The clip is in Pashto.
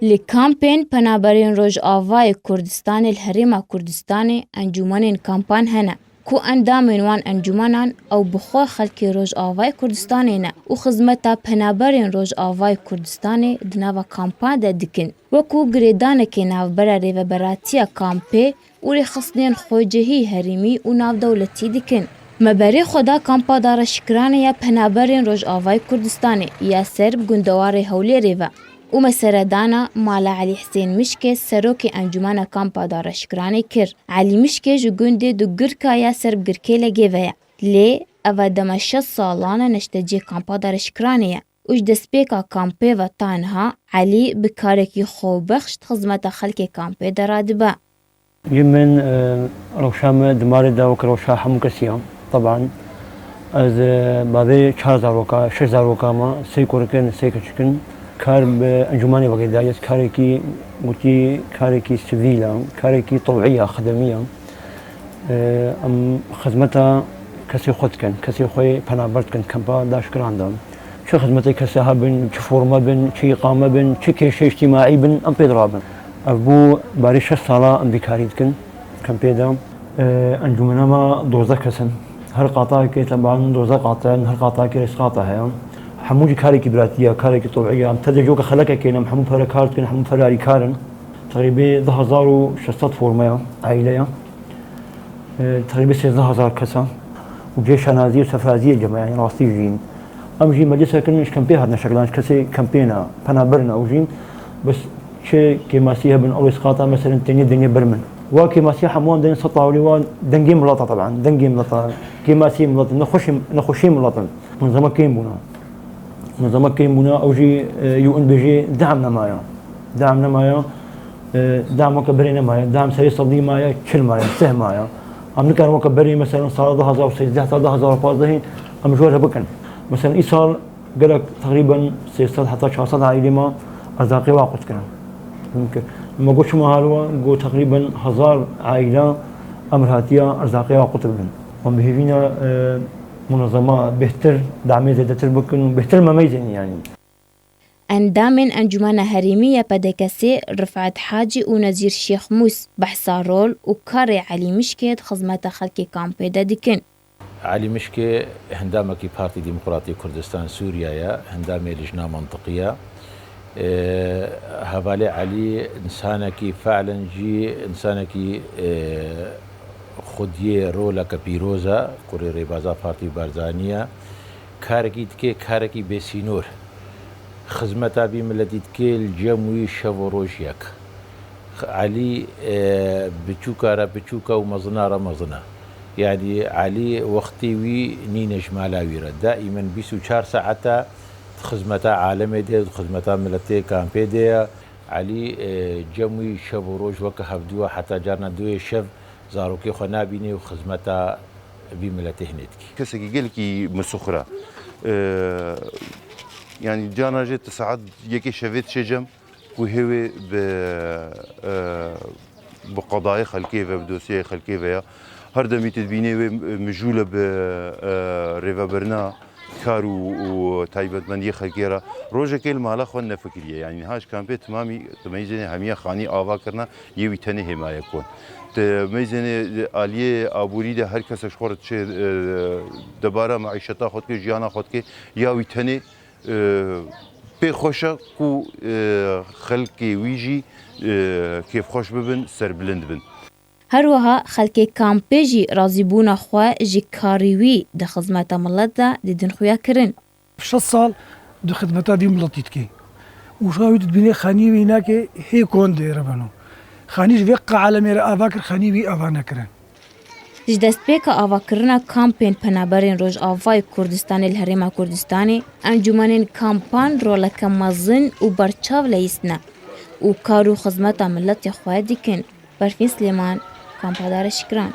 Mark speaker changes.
Speaker 1: لی کامپین پنابرین روز آوای کردستان الهرم کردستان انجمن کامپان هنه کو اندامین وان انجمنان او بخوا خلکی روز آوای کردستان نه و خدمتا پنابرین روز آوای کردستان دنوا کامپان ده دکن وکو گریدان که ناو براری و براتیا کامپی ولی خصنین خوجهی هریمی و ناو دولتی دکن مبری خدا کامپا دارشکرانê ya penaberên Rojavayê Kurdistanê ya serb gundewarê Hewlêrê ve û meseredana mala Elî Hesên Mişkê Serokê Encûmena Kempa Dareşikiranê kir. Elî Mişkê ji gundê du girka ya serb girkêlegê ve ye. Lê ev dema 6 salan e neşteciyê Kampa Dareşikiranê ye û ji destpêka kampê ve tanha Elî bi karekî xwebexş xizmeta xelkê kampê de radibe.
Speaker 2: من روشام دماري دا وك روشا حمو كسيام طبعا از بعد 4000 وكا 6000 وكا ما سيكوركن سيكشكن كار بانجماني بغداد كاريكي قلتي كاريكي سيفيلا كاريكي طوعيه خدميه ام خدمتها كسي خدكن كسي خوي بنابرتكن كمبا داشكران دام شو خدمتي كسها بن فورما بن شي اقامه بن شي اجتماعي بن ام بيضرابن ابو باري 6 سالا ام بكاريتكن كم بيدام انجمنا ما دوزه كسن هر قطاع كي طبعا دوزه قاطع هر قطاع كي قاطع هي حموجي كاري كبراتيه كاري طبيعيه ام تدجوك خلك كينا محمود فرا كارت محمود فراري كارن تقريبا 10600 فورمه عائله تقريبا 13000 كسا وجيش نازير سفازيه جماعه يعني راستي جين ام جي مجلس كنش كم بيها شكلان كسي كامبينا بنابرنا وجين بس شيء كماسيها بن أول إسقاطها مثلا تاني دنيا برمن وكماسيها حموان دين سطع وليوان دنجي ملاطة طبعا دنجي ملاطة كماسي ملاطة نخشي ملاطة منظمة كيم بنا أوجي يو إن بيجي دعمنا مايا دعم وكبرينا مايا دعم سري صدي مايا كل مايا سه مايا أمريكا وكبري مثلا صار 2016 صار 2015 أم جوارها بكن مثلا إيصال قالك تقريبا 600 حتى 900 عائلة ما أرزاقي واقف كنا ممكن لما قلت شو مهالوا قلت تقريبا 1000 عائلة أمرهاتية أرزاقية وقتلبن وبهيفينا منظمة بهتر دعمية زيادة بكن بهتر مميزين يعني
Speaker 1: اندامن انجمن هریمیه پدکسی رفعت حاجی و نظیر شیخ موس بحثا رول و کار علی مشکت خدمت خلکی کامپی دکن
Speaker 3: علي مشكي هندامكي بارتي ديمقراطية كردستان سوريا يا هندامي لجنة منطقية هبالي علي انسانكي فعلا جي انسانكي خوديه رولا كبيروزا كوري ريبازا بارتي بارزانية كاركي تكي كاركي بسينور خدمتا بملتي تكي الجموي شفوروجياك علي بتشوكا ومزنارة مزنا يعني علي وقتي وي نين جمالا ويرا دائما 24 ساعة خدمتا عالمي دي خدمتا ملتي كامبي دي علي جموي شب وروج وكا هفدوا حتى جارنا دوي شف زاروكي خنابيني وخدمتا بملتي هنيتكي
Speaker 4: كسكي قلكي مسخرة يعني جانا جيت ساعات يكي شفيت شجم وهوي بقضايا خلكية بدوسية خلكية هر دمی تدبینه و مجوله به ریوابرنا کار و تایبەتمەندی خەڵکیێرە ڕۆژێکی ماڵە خۆن نەفکریە یعنی هاش کامپێ تمامی تمەیزێنێ هەمیە خانی ئاواکردنا یەوی تەنێ هێمایە کۆن تمەیزێنێ ئالیێ ئابووریدا هەر کەسەش خۆرت چێ دەبارە مەعیشەتا خۆتکە ژیانە خۆتکێ یاوی تەنێ پێخۆشە و خەڵکی ویژی کێفخۆش ببن سەربلند بن
Speaker 1: هروها خلکی کامپی جی رازی بونا خواه جی کاریوی ده خدمت ملت ده دیدن خویا کرن
Speaker 5: 6 سال ده خدمت دی ملتیت که و شاوید بینه خانی وینا که هی کون ده ربانو خانیش وقع عالمی را آوا کر خانی وی آوا نکرن
Speaker 1: جی دست پیکا آوا کرنا کامپین پنابرین روز آوای کردستان الهرم کردستانی انجمنین کامپان رولک مزن و برچاو لیسنا و کارو خدمت ملت خواه دیکن برفین سلیمان Kampa Dareşikiranê